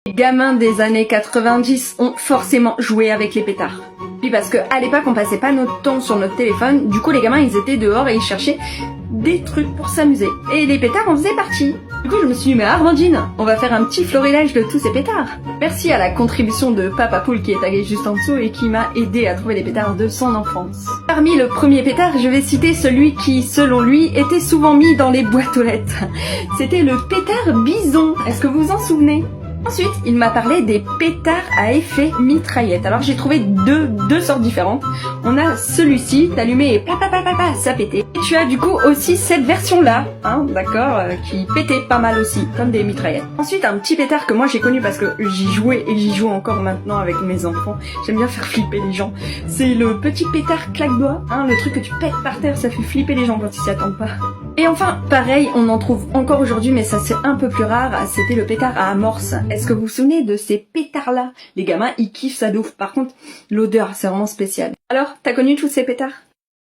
Les gamins des années 90 ont forcément joué avec les pétards. Puis parce qu'à l'époque on passait pas notre temps sur notre téléphone, du coup les gamins ils étaient dehors et ils cherchaient des trucs pour s'amuser. Et les pétards en faisaient partie. Du coup je me suis dit mais Armandine, on va faire un petit florilège de tous ces pétards. Merci à la contribution de Papa Poule qui est tagué juste en dessous et qui m'a aidé à trouver les pétards de son enfance. Parmi le premier pétard, je vais citer celui qui, selon lui, était souvent mis dans les boîtes aux lettres. C'était le pétard bison. Est-ce que vous vous en souvenez ? Ensuite, il m'a parlé des pétards à effet mitraillette. Alors j'ai trouvé deux sortes différentes. On a celui-ci, t'allumais et pa, ça pétait. Et tu as du coup aussi cette version-là, hein, d'accord, qui pétait pas mal aussi, comme des mitraillettes. Ensuite, un petit pétard que moi j'ai connu parce que j'y jouais et j'y joue encore maintenant avec mes enfants. J'aime bien faire flipper les gens. C'est le petit pétard claque-doigt, hein, le truc que tu pètes par terre, ça fait flipper les gens quand ils s'y attendent pas. Et enfin, pareil, on en trouve encore aujourd'hui, mais ça c'est un peu plus rare, c'était le pétard à amorce. Est-ce que vous vous souvenez de ces pétards-là? Les gamins, ils kiffent ça de ouf. Par contre, l'odeur, c'est vraiment spécial. Alors, t'as connu tous ces pétards?